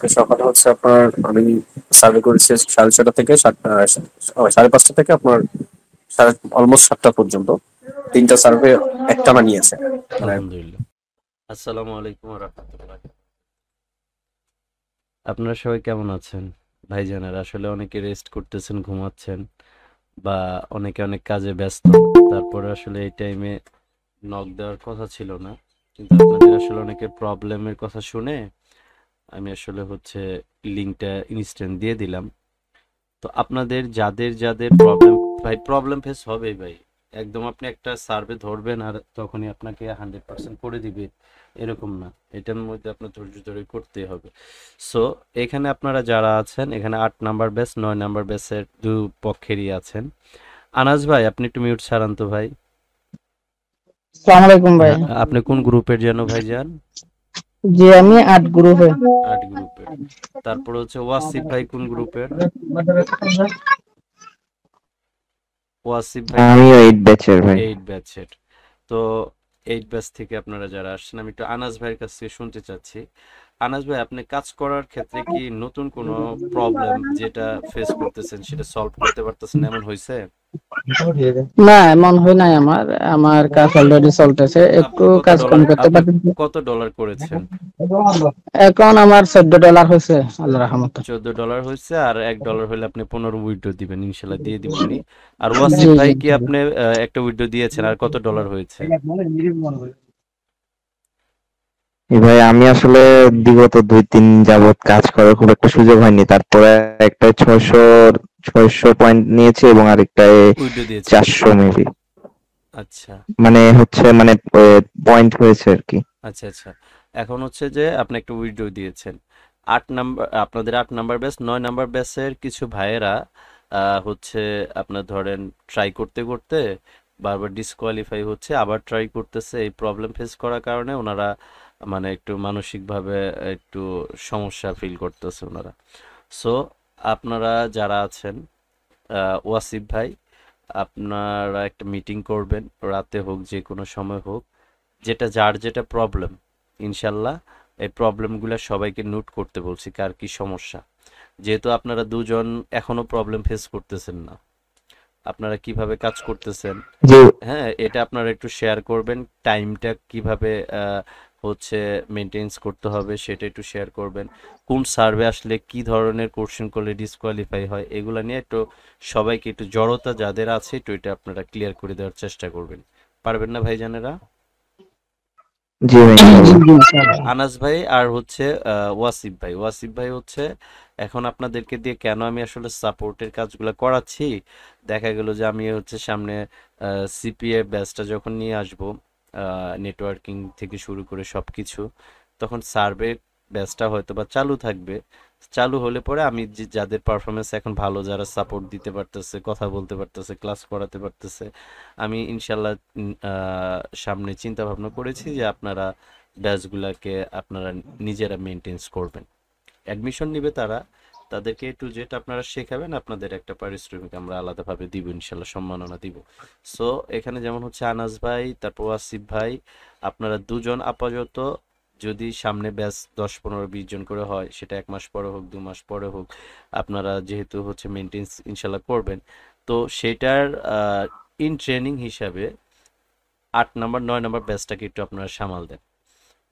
আজকে সকালে হচ্ছে আপনার আমি সার্ভে করেছি 6:30 থেকে 5:30 থেকে আপনার অলমোস্ট 7টা পর্যন্ত 3টা সার্ভে একটানা নিয়েছে মানে। আলহামদুলিল্লাহ। আসসালামু আলাইকুম ওয়া রাহমাতুল্লাহ। আপনারা সবাই কেমন আছেন? ভাইজানেরা আসলে অনেকে রেস্ট করতেছেন, ঘুমাচ্ছেন বা অনেকে অনেক কাজে ব্যস্ত। তারপরে আসলে এই টাইমে নক দেওয়ার কথা ছিল না। কিন্তু আপনাদের আসলে অনেকের প্রবলেমের কথা শুনে আমি আসলে হচ্ছে লিংকটা ইনস্ট্যান্ট দিয়ে দিলাম। তো আপনাদের যাদের প্রবলেম, ভাই প্রবলেম ফেস হবেই ভাই। একদম আপনি একটা সার্ভে ধরবেন আর তখনই আপনাকে 100% করে দিবে এরকম না। এটার মধ্যে আপনার ধৈর্য ধরে করতেই হবে। সো এখানে আপনারা যারা আছেন, এখানে 8 নাম্বার ব্যাচ 9 নাম্বার ব্যাচের দু পক্ষেরই আছেন। আনাস ভাই আপনি একটু মিউট ছাড়ান তো ভাই। সালাম আলাইকুম ভাই। হ্যাঁ, আপনি কোন গ্রুপের যেন ভাই যান? জি আমি 8 গ্রুপে। 8 গ্রুপের। তারপর হচ্ছে ওয়াসিফ ভাই কোন গ্রুপের? ওয়াসিফ ভাই আমিও 8 ব্যাচের ভাই। 8 ব্যাচের। তো 8 ব্যাচ থেকে আপনারা যারা আসছেন আমি একটু আনাস ভাইয়ের কাছ থেকে শুনতে চাচ্ছি। আনাস ভাই আপনি কাজ করার ক্ষেত্রে কি নতুন কোনো প্রবলেম যেটা ফেস করতেছেন সেটা সলভ করতে পারতেছেন এমন হয়েছে? না এমন হয় নাই আমার। আমার কাজ অলরেডি চলতেছে, একটু কাজ কম করতে আপনি পারতেছি। কত ডলার করেছেন? এখন আমার $14 হয়েছে আল্লাহর রহমতে। $14 হয়েছে আর $1 হলে আপনি 15 উইথড্র দিবেন, ইনশাল্লাহ দিয়ে দিবনি। আর ওয়াসিফ জি ভাই জি। কি আপনি একটা উইথড্র দিয়েছেন আর কত ডলার হয়েছে? ভাই আমি আসলে বিগত 2-3 যাবত কাজ করার খুব একটা সুযোগ হয়নি, তারপরে একটা 600 পয়েন্ট নিয়েছি এবং আরেকটায় উইথড্র দিয়েছেন? 400 মেবি, আচ্ছা মানে হচ্ছে মানে পয়েন্ট হয়েছে আর কি। আচ্ছা আচ্ছা। এখন হচ্ছে যে আপনি একটা উইথড্র দিয়েছেন। 8 নাম্বার, আপনাদের 8 নাম্বার ব্যাচ 9 নাম্বার ব্যাচের কিছু ভাইয়েরা হচ্ছে আপনার ধরেন ট্রাই করতে করতে বারবার ডিসকোয়ালিফাই হচ্ছে, আবার ট্রাই করতেছে। এই প্রবলেম ফেস করার কারণে ওনারা মানে একটু মানসিকভাবে একটু সমস্যা ফিল করতেছে ওনারা। সো আপনারা যারা আছেন, ওয়াসিফ ভাই আপনারা একটা মিটিং করবেন, রাতে হোক যে কোনো সময় হোক, যেটা যার যেটা প্রবলেম ইনশাল্লাহ এই প্রবলেমগুলো সবাইকে নোট করতে বলছি কার কি সমস্যা। যেহেতু আপনারা দুজন এখনো প্রবলেম ফেস করতেছেন না, আপনারা কিভাবে কাজ করতেছেন, যে হ্যাঁ এটা আপনারা একটু শেয়ার করবেন। টাইমটা কিভাবে হচ্ছে মেনটেন্স করতে হবে সেটা একটু শেয়ার করবেন। কোন সার্ভে আসলে কি ধরনের কোশ্চেন করলে ডিসকোয়ালিফাই হয় এগুলা নিয়ে একটু সবাইকে একটু জড়তা যাদের আছে একটু এটা আপনারা ক্লিয়ার করে দেওয়ার চেষ্টা করবেন। পারবেন না ভাইজানেরা? জি ভাই জি জি ইনশাআল্লাহ। ইনশাআল্লাহ। আনাস ভাই আর হচ্ছে ওয়াসিফ ভাই হচ্ছে এখন আপনাদেরকে দিয়ে কেন আমি আসলে সাপোর্টের কাজগুলো করাচ্ছি, দেখা গেল যে আমি হচ্ছে সামনে সিপিএ ব্যাচটা যখন নিয়ে আসব, নেটওয়ার্কিং থেকে শুরু করে সবকিছু, তখন সার্ভে ব্যাচটা হয়তো বা চালু থাকবে। চালু হলে পরে আমি যাদের পারফরমেন্স এখন ভালো, যারা সাপোর্ট দিতে পারতেছে, কথা বলতে পারতেছে, ক্লাস করাতে পারতেছে, আমি ইনশাল্লাহ সামনে চিন্তা ভাবনা করেছি যে আপনারা ব্যাচগুলোকে আপনারা নিজেরা মেনটেন্স করবেন। অ্যাডমিশন নিবে তারা, তাদেরকে এ টু জেড আপনারা শেখাবেন, আপনাদের একটা পারিশ্রমিক আমরা আলাদাভাবে দিব, ইনশাল্লাহ সম্মাননা দিব। সো এখানে যেমন হচ্ছে আনাস ভাই তারপর আসিফ ভাই, আপনারা দুজন আপাতত, যদি সামনে ব্যাচ 10 15 20 জন করে হয় সেটা 1 মাস পরে হোক 2 মাস পরে হোক, আপনারা যেহেতু হচ্ছে মেনটেন্স ইনশাল্লাহ করবেন, তো সেটার ইন ট্রেনিং হিসাবে 8 নাম্বার 9 নাম্বার ব্যাচটাকে একটু আপনারা সামাল দেন,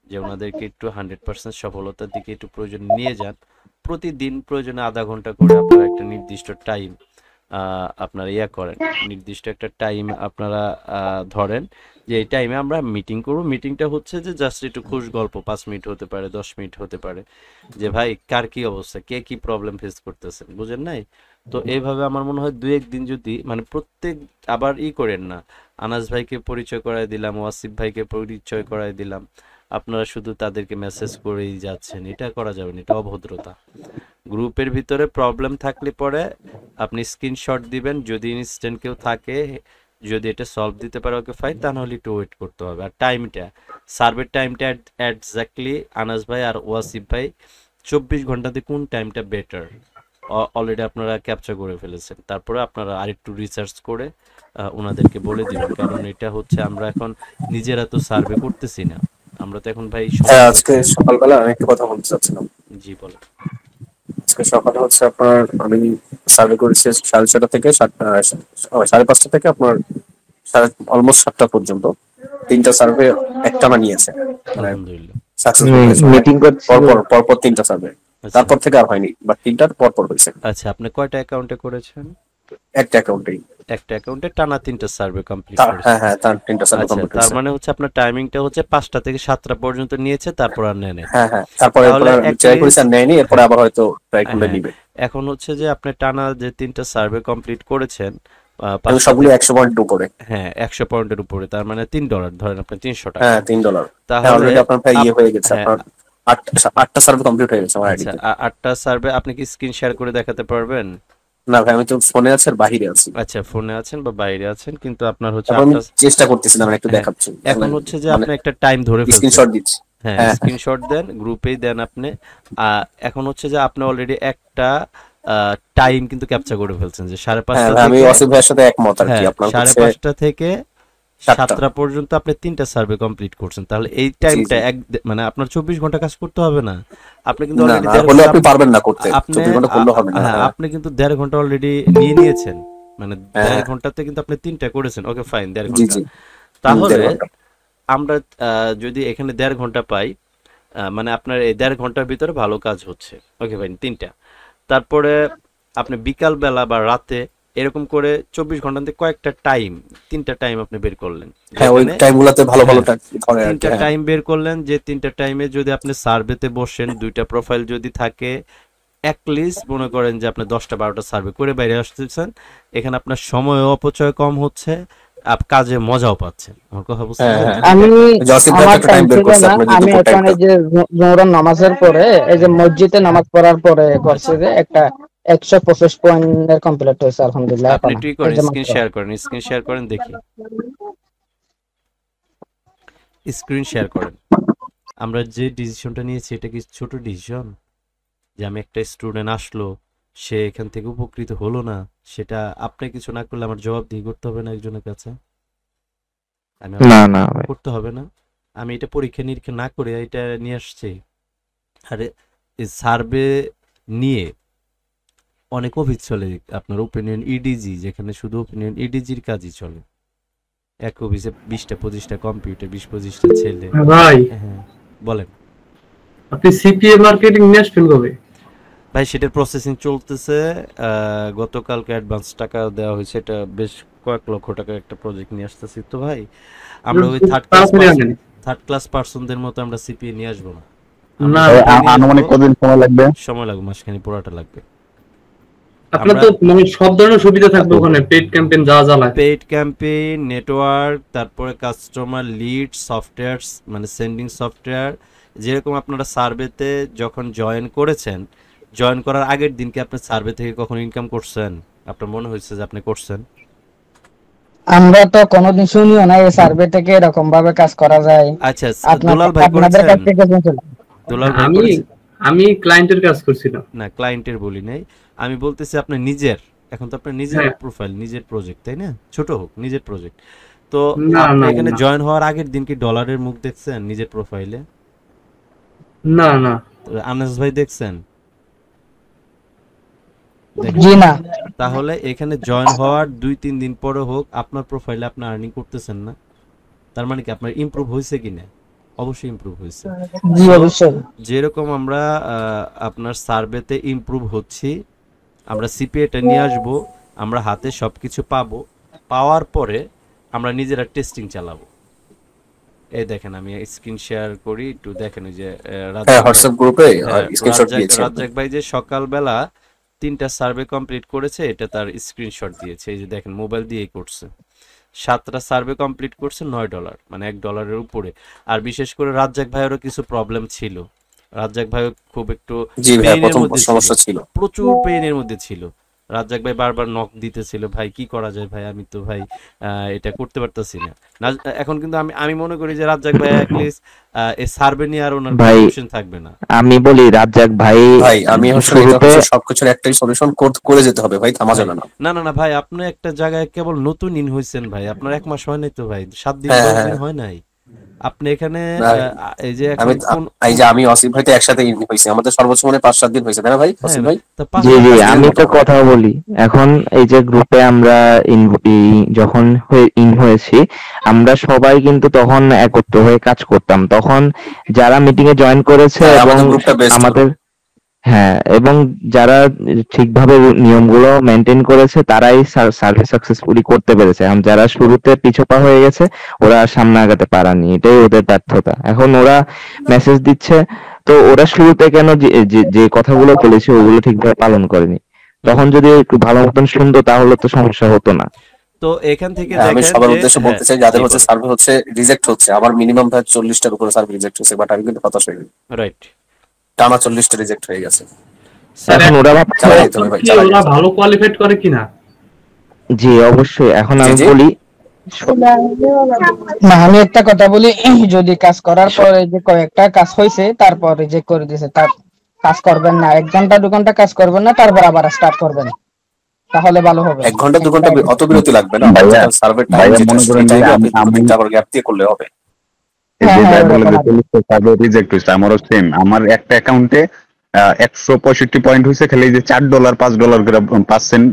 যে ওনাদেরকে একটু 100% সফলতার দিকে একটু প্রয়োজন নিয়ে যান। প্রতিদিন প্রয়োজনে আধা ঘন্টা করে আপনারা একটা নির্দিষ্ট টাইম আপনারা করেন, নির্দিষ্ট একটা টাইম আপনারা ধরেন যে এই টাইমে আমরা মিটিং করব। মিটিংটা হচ্ছে যে জাস্ট একটু খুশ গল্প, 5 মিনিট হতে পারে, 10 মিনিট হতে পারে, যে ভাই কার কি অবস্থা, কে কি প্রবলেম ফেস করতেছেন, বুঝেন নাই? তো এইভাবে আমার মনে হয় 2-1 দিন যদি মানে প্রত্যেক, আবার করেন না, আনাস ভাইকে পরিচয় করায় দিলাম, ওয়াসিফ ভাইকে পরিচয় করায় দিলাম, আপনারা শুধু তাদেরকে মেসেজ করেই যাচ্ছেন, এটা করা যাবে না, এটা অভদ্রতা। গ্রুপের ভিতরে প্রবলেম থাকলে পরে আপনি স্ক্রিনশট দিবেন, যদি ইনস্ট্যান্ট কেউ থাকে, যদি এটা সলভ দিতে পারে ওকে ফাইন, তা নাহলে একটু ওয়েট করতে হবে। আর টাইমটা, সার্ভের টাইমটা এক্স্যাক্টলি আনাস ভাই আর ওয়াসিফ ভাই 24 ঘন্টাতে কোন টাইমটা বেটার অলরেডি আপনারা ক্যাপচার করে ফেলেছেন। তারপরে আপনারা আরেকটু রিসার্চ করে ওনাদেরকে বলে দিবেন, কারণ এটা হচ্ছে আমরা এখন নিজেরা তো সার্ভে করতেছি না, আমরা তো এখন ভাই হ্যাঁ, সময় আজকে আছে। সকালবেলা আমি একটা কথা বলতে চাচ্ছিলাম। জি বলেন। আজকে সকালে হচ্ছে আপনার আমি সার্ভে করেছি 6:30 থেকে 5:30 থেকে আপনার অলমোস্ট 7টা পর্যন্ত। 3টা সার্ভে একটানা নিয়েছে, মানে আলহামদুলিল্লাহ। সাকসেসফুল হয়েছে অনেক। মিটিং করছিল। পরপর পরপর 3টা সার্ভে, আচ্ছা তারপর থেকে আর হয়নি, বাট 3টার পরপর হয়েছে আচ্ছা, আপনি কয়টা অ্যাকাউন্টে করেছেন? একটা অ্যাকাউন্টেই। একটা অ্যাকাউন্টে টানা 3টা সার্ভে কমপ্লিট হ্যাঁ করেছেন। হ্যাঁ, তার 3টা সার্ভে আচ্ছা, কমপ্লিট তার হয়েছে। মানে হচ্ছে আপনার টাইমিংটা হচ্ছে 5টা থেকে 7টা পর্যন্ত নিয়েছে, তারপর আর নেয় নাই। হ্যাঁ হ্যাঁ, তারপরে তাহলে ট্রাই করেছি আর অ্যাটলিস্ট, নেয়নি, এরপরে হ্যাঁ আবার হয়তো ট্রাই করলে হ্যাঁ, নিবে। এখন হচ্ছে যে আপনি টানা যে 3টা সার্ভে কমপ্লিট করেছেন, এবং 5টা সবগুলো থেকে, 100 পয়েন্ট উপরে। হ্যাঁ 100 পয়েন্টের উপরে, তার মানে $3 ধরেন আপনি 300 টাকা। হ্যাঁ, $3। হ্যাঁ, তাহলে অলরেডি আপনার প্রায় আপ হয়ে গেছে হ্যাঁ আপনার। আটটা সার্ভে কমপ্লিট হয়ে গেছে আমার আচ্ছা, আইডিতে। 8টা সার্ভে আপনি কি স্ক্রিন শেয়ার করে দেখাতে পারবেন? না ভাই, আমি তো ফোনে আছি আর বাহিরে আছি। আচ্ছা, ফোনে আছেন বা বাইরে আছেন, কিন্তু আপনার হচ্ছে তারপর আমি 8টা। চেষ্টা করতেছিলাম, একটু হ্যাঁ, দেখাচ্ছি এখন মানে হচ্ছে যে মানে আপনি একটা টাইম ধরে ফেলছেন। স্ক্রিনশট দিচ্ছি। হ্যাঁ, হ্যাঁ স্ক্রিনশট দেন, গ্রুপেই দেন আপনি। এখন হচ্ছে যে আপনি অলরেডি একটা টাইম কিন্তু ক্যাপচার করে ফেলছেন, যে সাড়ে হ্যাঁ পাঁচটা ভাই, আমি থেকে, ওয়াসিফ ভাইয়ের সাথে একমত আর কি। হ্যাঁ আপনার সাড়ে হচ্ছে পাঁচটা থেকে 7টা। 7টা পর্যন্ত আপনি 3টা সার্ভে কমপ্লিট করছেন। তাহলে এই জি টাইমটা জি। মানে আপনার 24 ঘন্টা কাজ করতে হবে না। আপনি কিন্তু না অলরেডি না, দেড় হলে ঘন্টা আপনি পারবেন না করতে, আপনি 24 ঘন্টা করলে হবে না। হ্যাঁ, হ্যাঁ আপনি কিন্তু 1.5 ঘন্টা অলরেডি নিয়ে নিয়েছেন। মানে হ্যাঁ 1.5 ঘন্টাতে কিন্তু আপনি 3টা করেছেন। ওকে ফাইন, দেড় জি ঘন্টা জি। তাহলে 1.5 ঘন্টা। আমরা যদি এখানে 1.5 ঘন্টা পাই, মানে আপনার এই 1.5 ঘন্টার ভিতরে ভালো কাজ হচ্ছে। ওকে ফাইন, 3টা। তারপরে আপনি বিকাল বেলা বা রাতে এরকম করে 24 ঘন্টাতে কয়েকটা টাইম, 3টা টাইম আপনি বের করলেন, হ্যাঁ, ওই যেখানে, টাইম গুলাতে ভালো ভালো হ্যাঁ ধরে আর কি। 3টা হ্যাঁ টাইম বের করলেন, যে 3টা টাইমে যদি আপনি সার্ভেতে বসেন, 2টা প্রোফাইল যদি থাকে, অ্যাটলিস্ট মনে করেন যে আপনি 10টা 12টা সার্ভে করে বাইরে আসতেছেন, এখানে আপনার সময় অপচয় কম হচ্ছে, কাজে মজাও পাচ্ছেন। আমার কথা বুঝতে হ্যাঁ হ্যাঁ। পেরেছেন? আমি জসিম ভাই তো আমার একটা টাইম টাইম বের ছিল করছে না, আপনার, যে আমি দুপুর এখন টাইমটা। এই যে জোহরের নামাজের পরে এই যে মসজিদে নামাজ পড়ার পরে করছে আচ্ছা, যে একটা 125 পয়েন্টের কমপ্লিট হয়েছে আলহামদুলিল্লাহ আপনি এখন। একটু এই করেন, যে স্ক্রিন মাত্র শেয়ার করেন, স্ক্রিন শেয়ার করেন দেখি, স্ক্রিন শেয়ার করেন। আমরা যে ডিসিশনটা নিয়েছি, এটা কি ছোট ডিসিশন? যে আমি একটা স্টুডেন্ট আসলো, সে এখান থেকে উপকৃত হলো না, সেটা আপনি কিছু না করলে আমার জবাবদিহি করতে হবে না একজনের কাছে? আমি আমার না না ভাই। করতে হবে না? আমি এটা পরীক্ষা নিরীক্ষা না করে এটা নিয়ে আসছি। আরে এই সার্ভে নিয়ে অনেক অফিস চলে, আপনার ওপিনিয়ন ইডিজি, যেখানে শুধু ওপিনিয়ন ইডিজির কাজই চলে। এক অফিসে 20টা 25টা কম্পিউটার, 20 25টা ছেলে। ভাই, হ্যাঁ বলেন। আপনি সিপিএ মার্কেটিং নিয়ে আসবেন কবে? ভাই সেটার প্রসেসিং চলতেছে। গতকালকে অ্যাডভান্স টাকা দেওয়া হয়েছে, এটা বেশ কয়েক লক্ষ টাকার একটা প্রজেক্ট নিয়ে আসতেছি তো ভাই। আমরা ওই তাড়াতাড়ি আনেন। থার্ড ক্লাস পার্সনদের মতো আমরা সিপিএ নিয়ে আসবো না। না, আমরা যেটা নিয়ে আনুমানিক আসবো, কতদিন সময় লাগবে? সময় লাগবে, মাসখানি পুরাটা লাগবে। আপনার আমরা তো মানে সব ধরনের সুবিধা থাকবে ওখানে, পেড ক্যাম্পেইন যা যা লাগে। পেইড ক্যাম্পেইন, নেটওয়ার্ক, তারপরে কাস্টমার লিড সফটওয়্যার, মানে সেন্ডিং সফটওয়্যার। যেরকম আপনারা সার্ভেতে যখন জয়েন করেছেন, জয়েন করার আগের দিনকে আপনি সার্ভে থেকে কখন ইনকাম করছেন? আপনার মনে হয়েছে যে আপনি করছেন? আমরা তো কোনোদিন শুনিও না এই সার্ভে থেকে এরকম ভাবে কাজ করা যায়। আচ্ছা, আপনার দুলাল ভাই আপনাদের করেছেন? কাছ থেকে শুনছিলাম। দুলাল ভাই আমি করেছেন? আমি ক্লায়েন্টের কাজ করছিলাম। না, ক্লায়েন্টের বলি নাই, আমি বলতেছি আপনার নিজের। এখন তো আপনার নিজের হ্যাঁ। প্রোফাইল, নিজের প্রজেক্ট, তাই না? ছোট হোক, নিজের প্রজেক্ট। তো না আপনি না এখানে না জয়েন হওয়ার আগের দিন কি ডলারের মুখ দেখছেন নিজের প্রোফাইলে? না না। আনাস ভাই দেখছেন? জি দেখেন। না। তাহলে এখানে জয়েন হওয়ার 2-3 দিন পরে হোক, আপনার প্রোফাইলে আপনি আর্নিং করতেছেন না, তার মানে কি আপনার ইমপ্রুভ হয়েছে কিনা? অবশ্যই ইমপ্রুভ হয়েছে। জি So, অবশ্যই। যেরকম আমরা আপনার সার্ভেতে ইমপ্রুভ হচ্ছি, আমরা সিপিএটা নিয়ে আসবো, আমরা হাতে সবকিছু পাবো, পাওয়ার পরে আমরা নিজেরা টেস্টিং চালাবো। এই দেখেন, আমি স্ক্রিন শেয়ার করি, একটু দেখেন। ওই যে হ্যাঁ, রাজ্জাক ভাই, হোয়াটসঅ্যাপ গ্রুপে হ্যাঁ স্ক্রিনশট দিয়েছি আপনাকে। রাজ্জাক ভাই যে সকালবেলা 3টা সার্ভে কমপ্লিট করেছে, এটা তার স্ক্রিনশট দিয়েছে। এই যে দেখেন, মোবাইল দিয়েই করছে। 7টা সার্ভে কমপ্লিট করছে, $9, মানে $1 উপরে। আর বিশেষ করে রাজ্জাক ভাইয়েরও কিছু প্রবলেম ছিল। রাজ্জাক ভাই খুব একটু জি ভাই, পেইনের প্রথম মধ্যে ছিল, সমস্যা ছিল। প্রচুর পেইনের মধ্যে ছিল। রাজ্জাক ভাই বারবার নক দিতেছিল, ভাই কি করা যায় ভাই, আমি তো ভাই এটা করতে পারতাছি না। এখন কিন্তু আমি মনে করি যে রাজ্জাক ভাই অ্যাটলিস্ট এই সার্ভে নিয়ে আর ওনার ভাই টেনশন থাকবে না। আমি বলি রাজ্জাক ভাই ভাই আমি আসলে এটা শুরুতে হচ্ছে সবকিছুর একটাই সলিউশন করে যেতে হবে ভাই, থামা ভাই যাবে না। না ভাই, আপনি একটা জায়গায় কেবল নতুন ইন হয়েছেন ভাই, আপনার 1 মাস হয় নাই তো ভাই, 7 দিন হ্যাঁ 10 হ্যাঁ, দিন হয় নাই। আপনি এখানে না, এই যে এখন কোন এই কোন যে আমি অসিফ ভাই তো একসাথে হয়েছে, আমাদের সর্বোচ্চ মানে 5-7 দিন হয়েছে, তাই না ভাই হ্যাঁ অসিফ ভাই? তা পাঁচ জি জি, 5 আমি দিনের মতো একটা হবে। কথা বলি। এখন এই যে গ্রুপে আমরা যখন ইন হয়েছি, আমরা সবাই কিন্তু তখন একত্র হয়ে কাজ করতাম। তখন যারা মিটিং এ জয়েন করেছে হ্যাঁ, এবং আমাদের গ্রুপটা বেস্ট ছিল। আমাদের, হ্যাঁ, এবং যারা ঠিকভাবে নিয়মগুলো মেনটেন করেছে তারাই সার্ভে সাকসেসফুলি করতে পেরেছে। এখন যারা শুরুতে পিছপা হয়ে গেছে ওরা আর সামনে আগাতে পারেনি, এটাই ওদের ব্যর্থতা। এখন ওরা মেসেজ দিচ্ছে, তো ওরা শুরুতে কেন যে যে যে কথাগুলো বলেছে ওগুলো ঠিকভাবে পালন করেনি? হুম। তখন যদি একটু ভালো মতন শুনতো তাহলে তো সমস্যা হতো না। তো এখান থেকে হ্যাঁ, আমি দেখেন সবার যে উদ্দেশ্যে হ্যাঁ বলতে চাই, জি যাদের হচ্ছে বলেন সার্ভে হচ্ছে রিজেক্ট হচ্ছে, আমার মিনিমাম ভাই 40টার উপরে সার্ভে রিজেক্ট হচ্ছে, বাট আমি কিন্তু হতাশ হইনি, রাইট টানা 40টা রিজেক্ট হয়ে গেছে। স্যার এখন ওরা একটা ভাবছে, চালাই যেতে প্রশ্ন হবে ভাই, কি চালাই ওরা যেতে হবে। ভালো কোয়ালিফাইড করে কিনা? জি অবশ্যই। এখন জি আমি জি। বলি, না, আমি একটা কথা বলি, যদি কাজ করার পরে যে কয়েকটা কাজ হয়েছে তারপর রিজেক্ট করে দিয়েছে, তার কাজ করবেন না, 1 ঘন্টা 2 ঘন্টা কাজ করবেন না, তারপর আবার স্টার্ট করবেন, তাহলে ভালো হবে। 1 ঘন্টা 2 ঘন্টা অত বিরতি লাগবে না, ভাইয়া যেটা সার্ভের টাইম ভাইয়া যেটা মনে সেই করেন যে টাইমে আমি আপনি 2-3 আমি আবার গ্যাপ দিয়ে করলে হবে। এই হ্যাঁ যে হ্যাঁ, ভাই বললো ওরকম যে আর কি। 40 সার্ভে রিজেক্ট হয়েছে, আমারও সেম। আমার একটা অ্যাকাউন্টে 165 পয়েন্ট হয়েছে, খালি যে $4 $5 করে 5 সেন্ট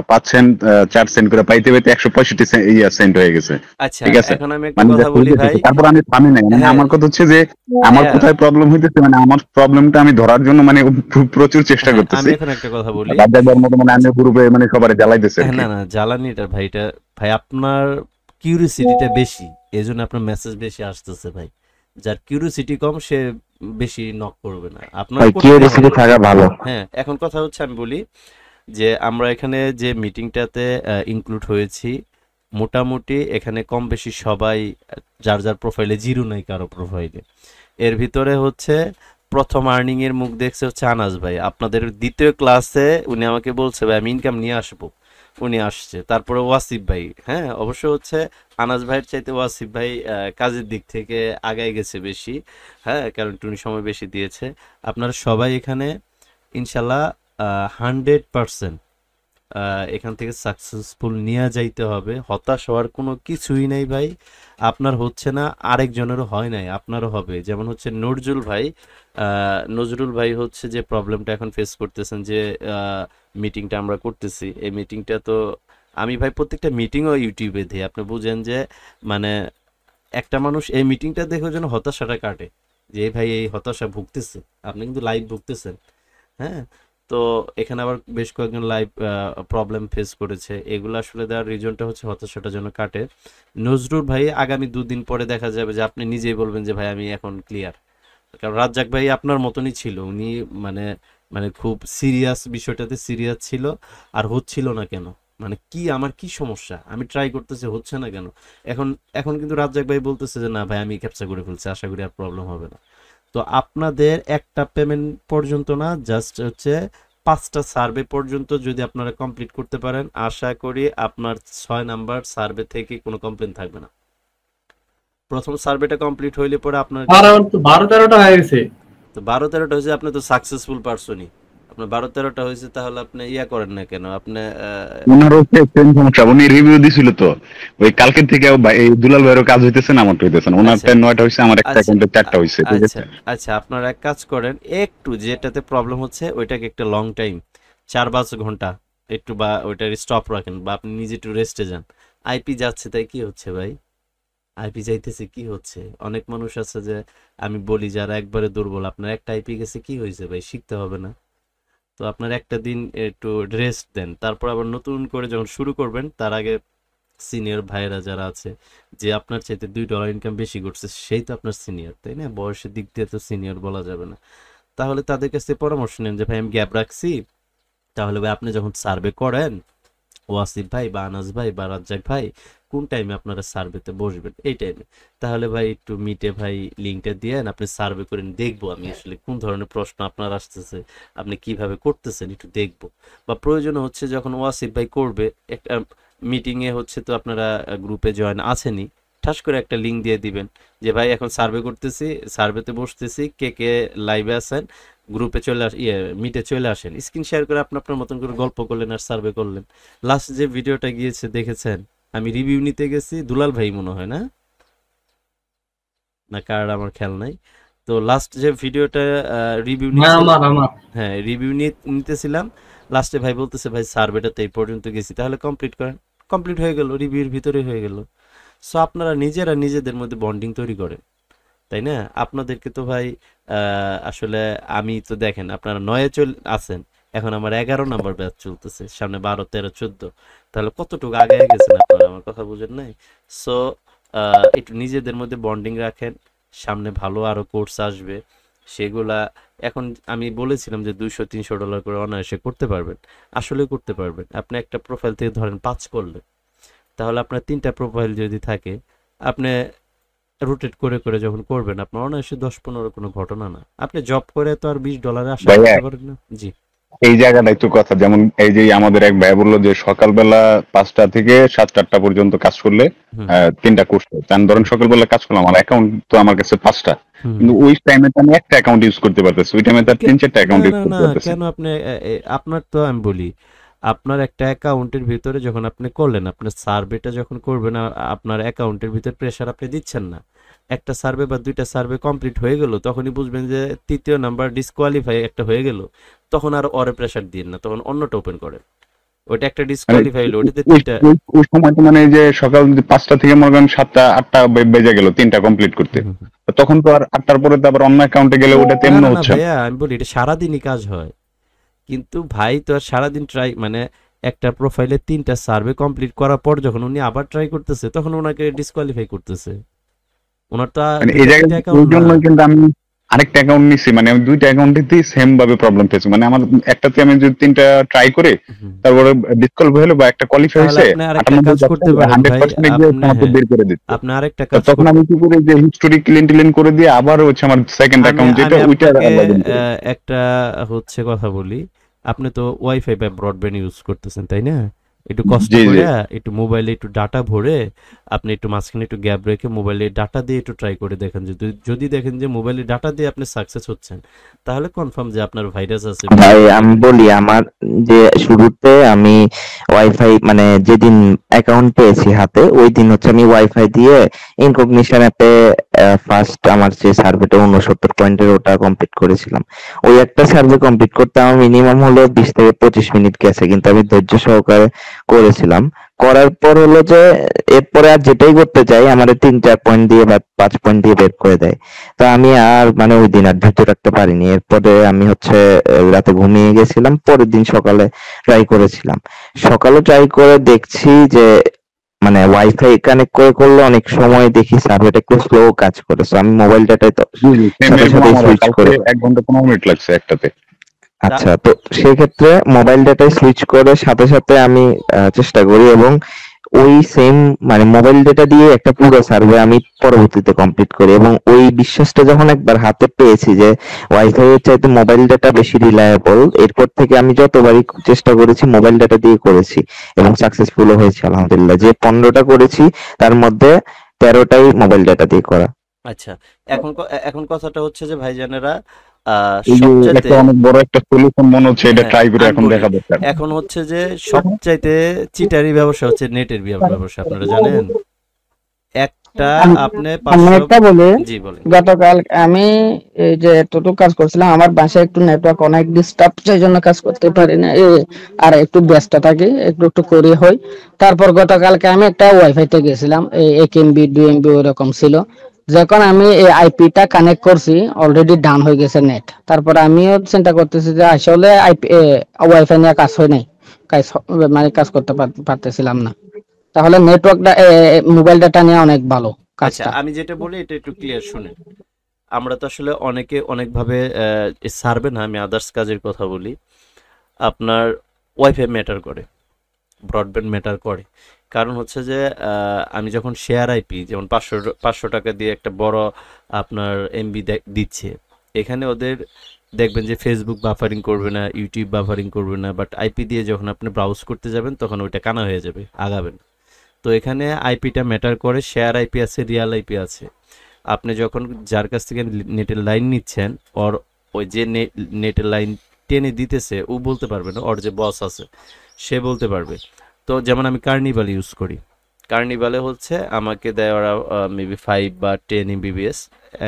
5 সেন্ট 4 সেন্ট করে পাইতে পাইতে 165 সেন্ট হয়ে গেছে। আচ্ছা ঠিক আছে, এখন আমি একটা মানে কথা just বলি reject ভাই হয়েছে। তারপর আমি থামি নাই, মানে হ্যাঁ আমার কথা হচ্ছে যে আমার ভাইয়া কোথায় প্রবলেম হইতেছে, মানে আমার প্রবলেমটা আমি ধরার জন্য মানে প্রচুর চেষ্টা হ্যাঁ আমি করতেছি। এখন একটা কথা বলি রাজাকার মতো মানে আমি গ্রুপে মানে সবারে জ্বালাইতেছে আর কি। না না জ্বালানিটা ভাই, এটা ভাই আপনার কিউরিসিটিটা বেশি, এই জন্য আপনার মেসেজ বেশি আসতেছে ভাই। যার কিউরিসিটি কম সে বেশি নক করবে না, আপনার ওই করতেই কিউরিয়াসিটি হবে। থাকা ভালো। হ্যাঁ এখন কথা হচ্ছে আমি বলি যে আমরা এখানে যে মিটিংটাতে ইনক্লুড হয়েছি, মোটামুটি এখানে কম বেশি সবাই যার যার প্রোফাইলে জিরো নাই কারো প্রোফাইলে। এর ভিতরে হচ্ছে প্রথম আর্নিং এর মুখ দেখছে হচ্ছে আনাস ভাই, আপনাদের দ্বিতীয় ক্লাসে উনি আমাকে বলছে ভাই আমি ইনকাম নিয়ে আসবো, উনি আসছে। তারপরে ওয়াসিফ ভাই, হ্যাঁ অবশ্য হচ্ছে আনাস ভাইয়ের চাইতে ওয়াসিফ ভাই কাজের দিক থেকে আগায় গেছে বেশি, হ্যাঁ কারণ উনি সময় বেশি দিয়েছে। আপনারা সবাই এখানে ইনশাল্লাহ 100% এখান থেকে সাকসেসফুল নিয়ে যাইতে হবে, হতাশ হওয়ার কোনো কিছুই নেই ভাই। আপনার হচ্ছে না আরেকজনেরও হয় নাই, আপনারও হবে। যেমন হচ্ছে নজরুল ভাই হচ্ছে যে প্রবলেমটা এখন ফেস করতেছেন যে মিটিংটা আমরা করতেছি, এই মিটিংটা তো আমি ভাই প্রত্যেকটা মিটিংও ইউটিউবে দিই, আপনি বুঝেন যে মানে একটা মানুষ এই মিটিংটা দেখে যেন হতাশাটা কাটে, যে এই ভাই এই হতাশা ভুগতেছে, আপনি কিন্তু লাইভ ভুগতেছেন। হ্যাঁ তো এখানে আবার বেশ কয়েকজন লাইভ প্রবলেম ফেস করেছে, এগুলো আসলে দেওয়ার রিজনটা হচ্ছে হতাশাটা যেন কাটে। নজরুল ভাই আগামী 2 দিন পরে দেখা যাবে যে আপনি নিজেই বলবেন যে ভাই আমি এখন ক্লিয়ার। কারণ রাজ্জাক ভাই আপনার মতনই ছিল, উনি মানে মানে খুব সিরিয়াস, বিষয়টাতে সিরিয়াস ছিল। আর হচ্ছিল না কেন, মানে কি আমার কি সমস্যা, আমি ট্রাই করতেছি হচ্ছে না কেন। এখন এখন কিন্তু রাজ্জাক ভাই বলতেছে যে না ভাই আমি ক্যাপচা করে ফেলছি, আশা করি আর প্রবলেম হবে না। তো আপনাদের একটা পেমেন্ট পর্যন্ত না, জাস্ট হচ্ছে 5টা সার্ভে পর্যন্ত যদি আপনারা কমপ্লিট করতে পারেন, আশা করি আপনার 6 নাম্বার সার্ভে থেকে কোনো কমপ্লেন থাকবে না। প্রথম সার্ভেটা কমপ্লিট হইলে পরে আপনার আর আমার তো 12-13টা হয়ে গেছে। তো 12-13টা হয়েছে, আপনি তো সাকসেসফুল পারসনই। আপনার 12-13টা হয়েছে, তাহলে আপনি ইয়া করেন না কেন আপনি ওনার হচ্ছে সেম সমস্যা, উনি রিভিউ দিছিল তো ওই কালকের থেকে এই দুলাল ভাইয়েরও কাজ হইতেছে না, আমারটা হইতেছে না। আচ্ছা 9টা হয়েছে, আমার একটা আচ্ছা অ্যাকাউন্টে 4টা হয়েছে। ঠিক আচ্ছা আছে, আচ্ছা আপনারা এক কাজ করেন, একটু যেটাতে প্রবলেম হচ্ছে ওইটাকে একটা লং টাইম 4-5 ঘন্টা একটু বা ওইটার স্টপ রাখেন, বা আপনি নিজে একটু রেস্টে যান। আইপি যাচ্ছে তাই কি হচ্ছে ভাই, আইপি যাইতেছে কি হচ্ছে? অনেক মানুষ আছে যে আমি বলি যারা একবারে দুর্বল, আপনার একটা আইপি গেছে কি হয়েছে ভাই, শিখতে হবে না? তো আপনার একটা দিন একটু রেস্ট দেন, তারপর আবার নতুন করে যখন শুরু করবেন তার আগে সিনিয়র ভাইয়েরা যারা আছে, যে আপনার চাইতে $2 ইনকাম বেশি করছে সেই তো আপনার সিনিয়র, তাই না? বয়সের দিক দিয়ে তো সিনিয়র বলা যাবে না। তাহলে তাদের কাছে পরামর্শ নেন যে ভাই আমি গ্যাপ রাখছি, তাহলে ভাই আপনি যখন সার্ভে করেন ওয়াসিফ ভাই বা আনাস ভাই বা রাজ্জাক ভাই কোন টাইমে আপনারা সার্ভেতে বসবেন এই টাইমে, তাহলে ভাই একটু মিটে ভাই লিঙ্কটা দিয়েন, আপনি সার্ভে করেন, দেখবো আমি আসলে কোন ধরনের প্রশ্ন আপনার আসতেছে, আপনি কিভাবে করতেছেন একটু দেখবো। বা প্রয়োজন হচ্ছে যখন ওয়াসিফ ভাই করবে একটা মিটিংয়ে হচ্ছে, তো আপনারা গ্রুপে জয়েন আছেনই, ঠাস করে একটা লিঙ্ক দিয়ে দিবেন যে ভাই এখন সার্ভে করতেছি, সার্ভেতে বসতেছি, কে কে লাইভে আছেন গ্রুপে চলে মিটে চলে আসেন, স্ক্রিন শেয়ার করে আপনি আপনার মতন করে গল্প করলেন আর সার্ভে করলেন। লাস্ট যে ভিডিওটা গিয়েছে দেখেছেন, আমি রিভিউ নিতে গেছি, দুলাল ভাই মনে হয় না, না কার আমার খেয়াল নাই। তো লাস্ট যে ভিডিওটা রিভিউ না নিয়েছিলাম, আমার হ্যাঁ রিভিউ নিতেছিলাম, লাস্টে ভাই বলতেছে ভাই সার্ভেটা তো এই পর্যন্ত গেছি, তাহলে কমপ্লিট করেন। কমপ্লিট হয়ে গেল, রিভিউর ভিতরে হয়ে গেল। সো আপনারা নিজেরা নিজেদের মধ্যে বন্ডিং তৈরি করেন, তাই না? আপনাদেরকে তো ভাই আসলে আমি তো দেখেন আপনারা 9-এ আছেন, এখন আমার 11 নাম্বার ব্যাচ চলতেছে, সামনে 12, 13, 14, তাহলে কতটুকু আগে গেছেন আপনারা, আমার কথা বুঝেন নাই? সো একটু নিজেদের মধ্যে বন্ডিং রাখেন, সামনে ভালো আরো কোর্স আসবে, সেগুলা এখন আমি বলেছিলাম যে $200-300 করে অনায়াসে করতে পারবেন, আসলে করতে পারবেন। আপনি একটা প্রোফাইল থেকে ধরেন 5 করলেন, তাহলে আপনার 3টা প্রোফাইল যদি থাকে, আপনি রোটেট করে করে যখন করবেন, আপনার অনায়াসে 10-15 কোনো ঘটনা না। আপনি জব করে তো আর $20 আশা ভাইয়া করতে পারেন না। জি এই জায়গাটাই তো কথা, যেমন এই যে আমাদের এক ভাই বললো যে সকালবেলা 5টা থেকে 7-8টা পর্যন্ত কাজ করলে হুম 3টা কোর্স হয়। তার ধরেন সকালবেলা কাজ করলাম, আমার অ্যাকাউন্ট তো আমার কাছে 5টা, হুম কিন্তু ওই টাইমে তো আমি একটা অ্যাকাউন্ট ইউজ করতে পারতেছি, ওই টাইমে তার কে- 3-4টা না অ্যাকাউন্ট ইউজ না না, করতে পারতেছি। কেন আপনি আপনার তো আমি বলি, আপনার একটা অ্যাকাউন্টের ভিতরে যখন আপনি করলেন, আপনার সার্ভেটা যখন করবেন, আপনার অ্যাকাউন্টের ভিতরে প্রেশার আপনি দিচ্ছেন না। একটা সার্ভে বা 2টা সার্ভে কমপ্লিট হয়ে গেল, তখনই বুঝবেন যে 3য় নাম্বার ডিসকোয়ালিফাই একটা হয়ে গেল, তখন আর ওরে প্রেশার দিন না, তখন অন্যটা ওপেন করেন। ওইটা একটা মানে ডিসকোয়ালিফাই হলো, ওটাতে ওই 3টা। ওই সময় তো মানে এই যে সকাল 5টা থেকে মনে করেন 7টা-8টা বেজে গেল 3টা কমপ্লিট করতে, হুম, হুম, হুম। তো তখন তো আর 8টার পরে তো আবার অন্য অ্যাকাউন্টে গেলে ওটা না তেমন না না হচ্ছে না। ভাইয়া, আমি বলি এটা সারাদিনই কাজ হয়, কিন্তু ভাই তো আর সারাদিন ট্রাই মানে একটা প্রোফাইলে 3টা সার্ভে কমপ্লিট করার পর যখন উনি আবার ট্রাই করতেছে, তখন ওনাকে ডিসকোয়ালিফাই করতেছে। ওনার তো মানে এই 2টা জায়গায় 3টা ওই অ্যাকাউন্ট না। জন্যই কিন্তু আমি আরেকটা অ্যাকাউন্ট নিছি, মানে আমি 2টা অ্যাকাউন্টেতেই সেম ভাবে প্রবলেম পেয়েছি। মানে আমার একটাতে আমি যদি 3টা ট্রাই করে হুম। তারপরে ডিসকোয়ালিফাই হলো বা একটা কোয়ালিফাই তাহলে হয়েছে আপনি আরেকটা 98 কাজ করতে পারেন ভাই, 100% গিয়ে আপনি আমাকে হ্যাঁ বের করে দিচ্ছে। আপনি আরেকটা তো কাজ তখন আমি কি করি যে হিস্টোরি ক্লিন করে দিয়ে আবার হচ্ছে আমার সেকেন্ড আমি অ্যাকাউন্ট যেটা আমি ওইটা আপনাকে লগ ইন করি। একটা হচ্ছে কথা বলি, আপনি তো ওয়াইফাই বা ব্রডব্যান্ড ইউজ করতেছেন, তাই না? একটু কষ্ট জি জি করে একটু মোবাইলে একটু ডাটা ভরে, আপনি একটু মাঝখানে একটু গ্যাপ রেখে মোবাইলে ডাটা দিয়ে একটু ট্রাই করে দেখেন, যদি যদি দেখেন যে মোবাইলে ডাটা দিয়ে আপনি সাকসেস হচ্ছেন, তাহলে কনফার্ম যে আপনার ভাইরাস আছে বা ভাই আপনার আমি বলি, আমার যে শুরুতে আমি ওয়াইফাই মানে যেদিন অ্যাকাউন্ট পেয়েছি হাতে, ওই দিন হচ্ছে আমি ওয়াইফাই দিয়ে ইনকগনিশন অ্যাপে ফার্স্ট আমার যে সার্ভেটা 69 পয়েন্টের ওটা কমপ্লিট করেছিলাম। ওই একটা সার্ভে কমপ্লিট করতে আমার মিনিমাম হলো 20 থেকে 25 মিনিট গেছে, কিন্তু আমি ধৈর্য সহকারে করেছিলাম। করার পর হলো যে এরপরে আর যেটাই করতে চাই আমার 3-4 পয়েন্ট দিয়ে বা 5 পয়েন্ট দিয়ে বের করে দেয়। তো আমি আর মানে ওই দিন আর ধৈর্য রাখতে পারিনি। এরপরে আমি হচ্ছে রাতে ঘুমিয়ে গেছিলাম, পরের দিন সকালে ট্রাই করেছিলাম। সকালে ট্রাই করে দেখছি যে মানে ওয়াইফাই কানেক্ট করে করলে অনেক সময় দেখি সার্ভারটা একটু স্লো কাজ করে। So আমি মোবাইল ডাটায় তো জি জি সেম সাথে এরকম সাথে আমার সুইচ কালকে করে। 1 ঘন্টা 15 মিনিট লাগছে একটাতে। তা আচ্ছা, তো সেক্ষেত্রে মোবাইল ডাটায় সুইচ করে সাথে সাথে আমি চেষ্টা করি, এবং ওই সেম মানে মোবাইল ডেটা দিয়ে একটা পুরো সার্ভে আমি পরবর্তীতে কমপ্লিট করি। এবং ওই বিশ্বাসটা যখন একবার হাতে পেয়েছি যে ওয়াইফাই এর চাইতে মোবাইল ডাটা বেশি রিলায়েবল, এরপর থেকে আমি যতবারই চেষ্টা করেছি মোবাইল ডাটা দিয়ে করেছি এবং সাকসেসফুলও হয়েছি আলহামদুলিল্লাহ। যে 15টা করেছি তার মধ্যে 13টাই মোবাইল ডাটা দিয়ে করা। আচ্ছা, এখন কথাটা হচ্ছে যে ভাইজানেরা এই যে সবচাইতে একটা অনেক বড় একটা সলিউশন মনে হচ্ছে, এটা হ্যাঁ ট্রাই করে আমি এখন বলি, দেখা দরকার। এখন হচ্ছে যে সবচাইতে চিটারি ব্যবসা হচ্ছে নেটের ব্যবসা, আপনারা জানেন? একটা আম- আপনি আমি 500। একটা বলি, জি বলেন। গতকাল আমি এই যে এতটুকু কাজ করছিলাম, আমার বাসায় একটু নেটওয়ার্ক অনেক ডিস্টার্ব, সেই জন্য কাজ করতে পারি না। আর একটু ব্যস্ত থাকি, একটু একটু করে হয়। তারপর গতকালকে আমি একটা ওয়াইফাই তে গেছিলাম, 1 MB 2 MB ওরকম ছিল। যখন আমি এই আইপিটা কানেক্ট করছি, অলরেডি ডাউন হয়ে গেছে নেট। তারপর আমিও চিন্তা করতেছি যে আসলে আইপি ওয়াইফাই নিয়ে কাজ হয় নাই, কাজ মানে কাজ করতে পারতেছিলাম না। তাহলে নেটওয়ার্কটা মোবাইল ডাটা নিয়ে অনেক ভালো আচ্ছা, কাজটা। আমি যেটা বলি এটা একটু ক্লিয়ার শুনেন। আমরা তো আসলে অনেকে অনেকভাবে সার্ভে না, আমি আদার্স কাজের কথা বলি। আপনার ওয়াইফাই ম্যাটার করে, ব্রডব্যান্ড ম্যাটার করে। কারণ হচ্ছে যে আমি যখন শেয়ার আইপি যেমন 500 টাকা দিয়ে একটা বড় আপনার এমবি দিচ্ছে, এখানে ওদের দেখবেন যে ফেসবুক বাফারিং করবে না, ইউটিউব বাফারিং করবে না, বাট আইপি দিয়ে যখন আপনি ব্রাউজ করতে যাবেন তখন ওইটা কানা হয়ে যাবে, আগাবেন। তো এখানে আইপিটা ম্যাটার করে, শেয়ার আইপি আছে, রিয়াল আইপি আছে। আপনি যখন যার কাছ থেকে নেটের লাইন নিচ্ছেন, ওর ওই যে নেটের লাইন টেনে দিতেছে ও বলতে পারবে না, ওর যে বস আছে সে বলতে পারবে। তো যেমন আমি কার্নিভাল ইউজ করি, কার্নিভালে হচ্ছে আমাকে দেয় ওরা মেবি 5 বা 10 এমবিবিএস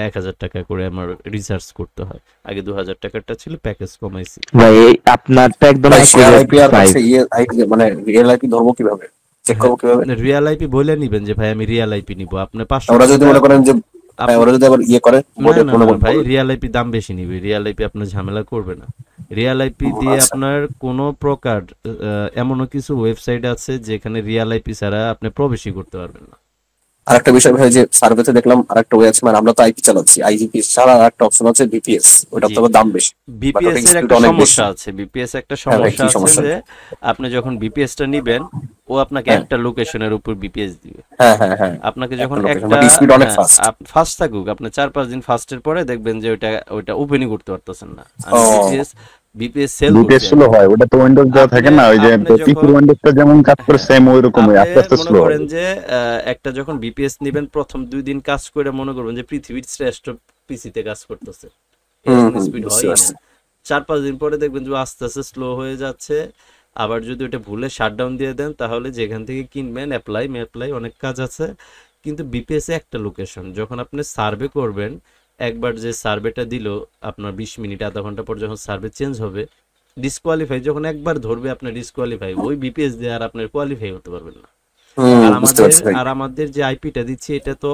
1000 টাকা করে আমার রিচার্জ করতে হয়। আগে 2000 টাকারটা ছিল, প্যাকেজ কমাইছি। ভাই এই আপনারটা একদম ভাই শেয়ার অ্যাকুরেট আইপি আর ভাই। হচ্ছে ইয়ে আইপি মানে রিয়েল আইপি ধরবো কিভাবে, চেক করবো কিভাবে? রিয়াল আইপি বলে নিবেন যে ভাই আমি রিয়াল আইপি নিব, আপনি 500 ওরা যদি টাকা। মনে করেন যে হ্যাঁ, ওরা যদি আবার ইয়ে করে না বোর্ডে না কোনো না বোর্ড ভাই, রিয়াল আইপি দাম বেশি নিবে, রিয়াল আইপি আপনার ঝামেলা করবে না। রিয়াল আইপি দিয়ে আচ্ছা। আপনার কোনো প্রকার এমনও কিছু ওয়েবসাইট আছে যেখানে রিয়াল আইপি ছাড়া আপনি প্রবেশই করতে পারবেন না। আরেকটা বিষয় ভাই, যে সার্ভেতে দেখলাম আরেকটা ওয়ে আছে, মানে আমরা তো আইপি চালাচ্ছি, আইজিপি ছাড়া আরেকটা অপশন আছে ভিপিএস, ওটা জি। তো আবার দাম বেশি, বাট বিপিএস ওটা এর স্পিড একটা অনেক বেশি। সমস্যা আছে, বিপিএস একটা হ্যাঁ ভাই, সমস্যা কি আছে সমস্যা? যে আপনি যখন বিপিএস টা নিবেন, ও আপনাকে হ্যাঁ একটা লোকেশনের উপর বিপিএস দিবে। হ্যাঁ হ্যাঁ হ্যাঁ, আপনাকে একটা যখন লোকেশন, একটা, বাট স্পিড অনেক হ্যাঁ, ফাস্ট। ফাস্ট থাকুক, আপনি 4-5 দিন ফাস্টের পরে দেখবেন যে ওইটা ওপেনই করতে পারতেছেন না। ও, আমি বিপিএস সেল বিপিএস করছি স্লো আগে। হয়, ওটা তো উইন্ডোজ দেওয়া থাকে আপনি না, ওই যে আপনি পিসি যখন, উইন্ডোজটা যেমন কাজ করে হ্যাঁ, সেম ওই রকমই, আপনি আস্তে আস্তে মনে স্লো হয়। করেন যে একটা যখন বিপিএস নেবেন, প্রথম 2 দিন কাজ করে মনে করবেন যে পৃথিবীর শ্রেষ্ঠ পিসিতে কাজ করতেছে, এরকম স্পিড বুঝতে হয়ই না। পারছি। 4-5 দিন পরে দেখবেন যে আস্তে আস্তে স্লো হয়ে যাচ্ছে। আবার যদি ওটা ভুলে শাটডাউন দিয়ে দেন, তাহলে যেখান থেকে কিনবেন অ্যাপ্লাই অনেক কাজ আছে, কিন্তু বিপিএস এ একটা লোকেশন। যখন আপনি সার্ভে করবেন, একবার যে সার্ভেটা দিল আপনার 20 মিনিট আধা ঘন্টা পর যখন সার্ভে চেঞ্জ হবে, ডিসকোয়ালিফাই যখন একবার ধরবে আপনার ডিসকোয়ালিফাই, ওই বিপিএস দিয়ে আর আপনার কোয়ালিফাই হতে পারবেন না। বুঝতে পারছি ভাই। আর আমাদের যে আইপিটা দিচ্ছি এটা তো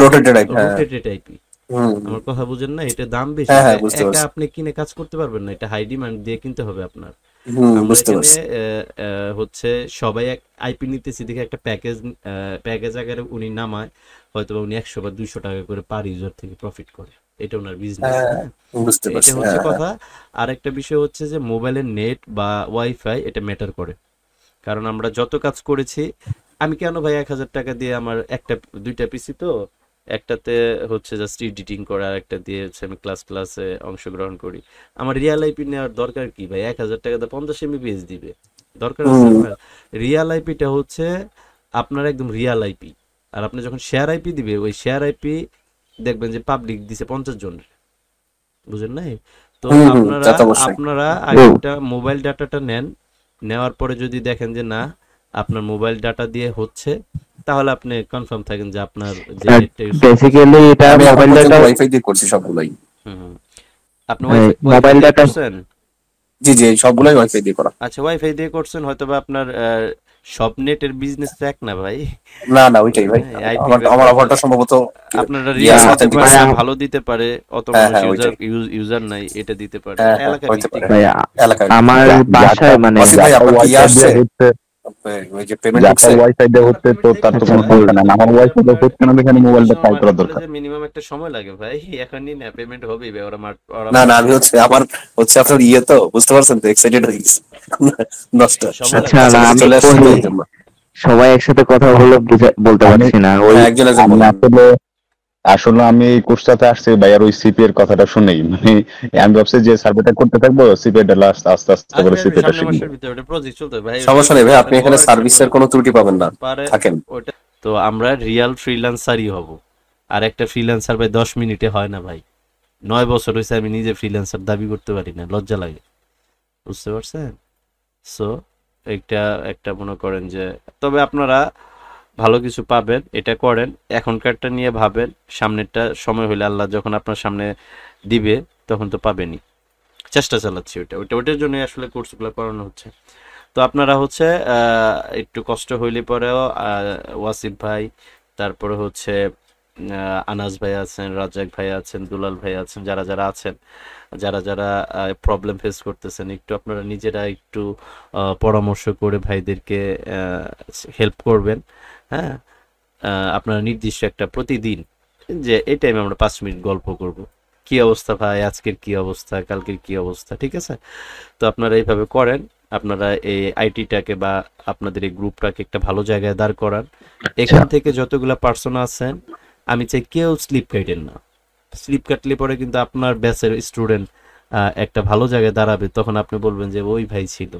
রোটেটেড আইপি, হ্যাঁ। Rotated IP. হুম, আমার কথা বুঝেন না, এটা দাম বেশি, হ্যাঁ এটা হ্যাঁ, বুঝতে একা পারছি। আপনি কিনে কাজ করতে পারবেন না, এটা হাই ডিমান্ড দিয়ে কিনতে হবে আপনার। আমরা বুঝতে এখানে পারছি। হচ্ছে সবাই এক আইপি নিতেছি দেখে একটা প্যাকেজ আকারে উনি নামায়, হয়তো বা উনি 100 বা 200 টাকা করে পার ইউজার থেকে প্রফিট করে, এটা ওনার বিজনেস। হ্যাঁ, হ্যাঁ, বুঝতে এটা পারছি। হচ্ছে হ্যাঁ হ্যাঁ। কথা। আর একটা বিষয় হচ্ছে যে মোবাইলের নেট বা ওয়াইফাই এটা ম্যাটার করে, কারণ আমরা যত কাজ করেছি, আমি কেন ভাই 1000 টাকা দিয়ে, আমার একটা 2টা পিসি তো, একটাতে হচ্ছে জাস্ট এডিটিং করা, আর একটা দিয়ে হচ্ছে আমি ক্লাসে অংশগ্রহণ করি। আমার রিয়াল আইপি নেওয়ার দরকার কি ভাই? 1000 টাকা দিয়ে 50 এমবিপিএস দিবে, দরকার আছে হুম, আমার? রিয়াল আইপিটা হচ্ছে আপনার একদম রিয়াল আইপি। আর আপনি যখন শেয়ার আইপি দিবে, ওই শেয়ার আইপি দেখবেন যে পাবলিক দিছে 50 জনের, বুঝেন নাই? তো আপনারা তা তো অবশ্যই। আপনারা আগে একটা মোবাইল ডাটাটা নেন, নেওয়ার পরে যদি দেখেন যে না আপনার মোবাইল ডাটা দিয়ে হচ্ছে, তাহলে আপনি কনফার্ম থাকেন যে আপনার যে নেটটা ইউজ বেসিক্যালি এটা আমি এখন মোবাইল পর্যন্ত ডাটা, ওয়াইফাই দিয়ে করছি সবগুলাই। আপনি ওয়াইফাই মোবাইল দিয়ে ডাটা। করছেন? জি জি, সবগুলাই ওয়াইফাই দিয়ে করা। আচ্ছা, ওয়াইফাই দিয়ে করছেন, হয়তো বা আপনার সব নেটের বিজনেস এক না ভাই। না না, ওইটাই ভাই, আইপি আমার অফারটা সম্ভবত আপনারা ইয়ে আছে, রিয়াল authentic আছে। ভালো দিতে পারে, অত হ্যাঁ মানুষ হ্যাঁ, ওইটাই। ইউজার নাই, এটা দিতে পারে হ্যাঁ হ্যাঁ, এলাকা হইতে ভিত্তিক। পারে। ভাই এলাকায় আমার বাসায় মানে ওয়াসিফ ভাই, আপনার কি ওয়াইফাই আসছে? দেওয়া হচ্ছে, ওই যে পেমেন্ট যাটা ঢুকছে? ওয়াইফাই দেওয়া হচ্ছে তো তার তো কোনো সমস্যা নাই। আমার ওয়াইফাই দেওয়া হচ্ছে না, দেখে মোবাইলটা ট্রাই করা দরকার। মিনিমাম একটা সময় লাগে ভাই, এখনই না পেমেন্ট হবেই ভাই, ওরা না না, আমি হচ্ছে আমার হচ্ছে আপনার ইয়ে তো, বুঝতে পারছেন তো, এক্সাইটেড হয়ে গেছি নষ্ট। সময় আচ্ছা, লাগে। না কাছাকাছি আমি চলে আসছে তো করি, এই জন্য। সবাই একসাথে কথা বলে বলতে আমি পারছি না ওই। হ্যাঁ, একজন একজন আমি বলেন। আসলে আমি এই কোর্সটাতে আসছি ভাইয়ার ওই সিপি এর কথাটা শুনেই, মানে আমি ভাবছি যে সার্ভেটা করতে থাকবো, সিপি এর লাস্ট আস্তে আস্তে করে আসবে সিপিটা সামনের শিখবো। মাসের ভিতরে, ওটা প্রজেক্ট চলতে ভাই, সমস্যা নেই ভাই, আপনি এখানে বড় একটা সার্ভিসের কোনো ত্রুটি পাবেন না, পারে থাকেন। ওটা। তো আমরা রিয়াল ফ্রিল্যান্সারই হব। আর একটা ফ্রিল্যান্সার ভাই 10 মিনিটে হয় না ভাই, 9 বছর হয়েছে আমি নিজে ফ্রিল্যান্সার দাবি করতে পারি না, লজ্জা লাগে, বুঝতে পারছেন? সো একটা একটা মনে করেন যে, তবে আপনারা ভালো কিছু পাবেন, এটা করেন, এখনকারটা নিয়ে ভাবেন, সামনেরটা সময় হলে আল্লাহ যখন আপনার সামনে দিবে তখন তো পাবেনই। চেষ্টা চালাচ্ছি ওটার জন্য আসলে কোর্সগুলো করানো হচ্ছে। তো আপনারা হচ্ছে একটু কষ্ট হইলে পরেও ওয়াসিফ ভাই, তারপরে হচ্ছে আনাস ভাই আছেন, রাজ্জাক ভাই আছেন, দুলাল ভাই আছেন, যারা যারা আছেন, যারা প্রবলেম ফেস করতেছেন, একটু আপনারা নিজেরা একটু পরামর্শ করে ভাইদেরকে হেল্প করবেন। হ্যাঁ, আপনারা নির্দিষ্ট একটা প্রতিদিন যে এই টাইমে আমরা 5 মিনিট গল্প করব, কি অবস্থা ভাই, আজকের কি অবস্থা, কালকের কি অবস্থা, ঠিক আছে? তো আপনারা এইভাবে করেন, আপনারা এই আইটিটাকে বা আপনাদের এই গ্রুপটাকে একটা ভালো জায়গায় দাঁড় করান। এখান থেকে যতগুলা পার্সন আছেন, আমি চাই কেউ স্লিপ কাটেন না। স্লিপ কাটলে পরে কিন্তু আপনার ব্যাচের স্টুডেন্ট একটা ভালো জায়গায় দাঁড়াবে, তখন আপনি বলবেন যে ওই ভাই ছিল।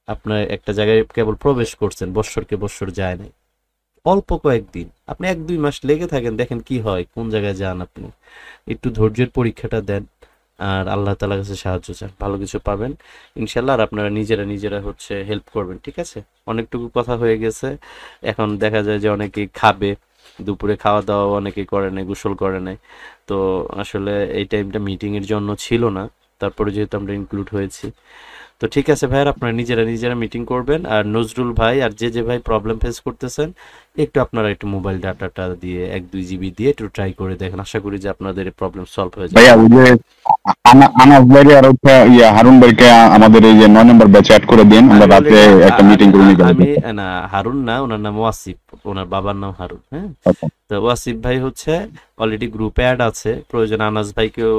আপনার একটা জায়গায় কেবল প্রবেশ করছেন, বৎসরকে বৎসর যায় নাই, অল্প কয়েকদিন, আপনি 1-2 মাস লেগে থাকেন, দেখেন কি হয়, কোন জায়গায় যান। আপনি একটু ধৈর্যের পরীক্ষাটা দেন, আর আল্লাহ তাআলার কাছে সাহায্য চান, ভালো কিছু পাবেন ইনশাল্লাহ। আর আপনারা নিজেরা নিজেরা হচ্ছে হেল্প করবেন, ঠিক আছে? অনেকটুকু কথা হয়ে গেছে, এখন দেখা যায় যে অনেকেই খাবে, দুপুরে খাওয়া দাওয়া অনেকেই করে নাই, গোসল করে নাই। তো আসলে এই টাইমটা মিটিং এর জন্য ছিল না, তারপরে যেহেতু আমরা ইনক্লুড হয়েছি। তো ঠিক আছে ভাইয়ার, আপনারা নিজেরা নিজেরা মিটিং করবেন। আর নজরুল ভাই আর যে ভাই প্রবলেম ফেস করতেছেন, একটু আপনারা একটু মোবাইল ডাটাটা দিয়ে 1-2 জিবি দিয়ে একটু ট্রাই করে দেখেন, আশা করি যে আপনাদের এই প্রবলেম সলভ হয়ে যাবে। ভাইয়া ওই যে আনাস ভাইরে আর হচ্ছে হারুন ভাইকে আমাদের এই যে 9 নম্বর ব্যাচে অ্যাড করে দিন, আমরা আমি রাতে অলরেডি একটা মিটিং করে নিতে আমি পারি। না, হারুন না, ওনার নাম ওয়াসিফ, ওনার বাবার নাম হারুন। হ্যাঁ, আচ্ছা। তো ওয়াসিফ ভাই হচ্ছে অলরেডি গ্রুপে অ্যাড আছে, প্রয়োজন আনাস ভাইকেও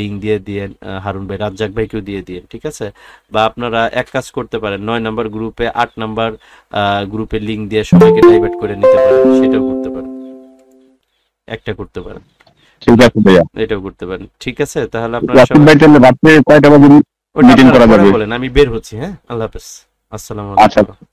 লিঙ্ক দিয়ে দিয়েন, হারুন ভাই রাজ্জাক ভাইকেও দিয়ে দিয়েন, ঠিক আছে? বা আপনারা এক কাজ করতে পারেন, 9 নাম্বার গ্রুপে 8 নাম্বার গ্রুপে লিঙ্ক দিয়ে সবাইকে ডাইভার্ট করে নিতে পারেন, সেটাও করতে পারেন, একটা করতে পারেন, ঠিক আছে ভাইয়া। এটাও করতে পারেন, ঠিক আছে? তাহলে আপনারা ওয়াসিফ সবাই ভাই তাহলে রাতে কয়টা বাজে ওটা মিটিং আপনারা করা পরে যাবে? বলেন, আমি বের হচ্ছি। হ্যাঁ, আল্লাহ হাফেজ, আসসালামু আচ্ছা। আলাইকুম।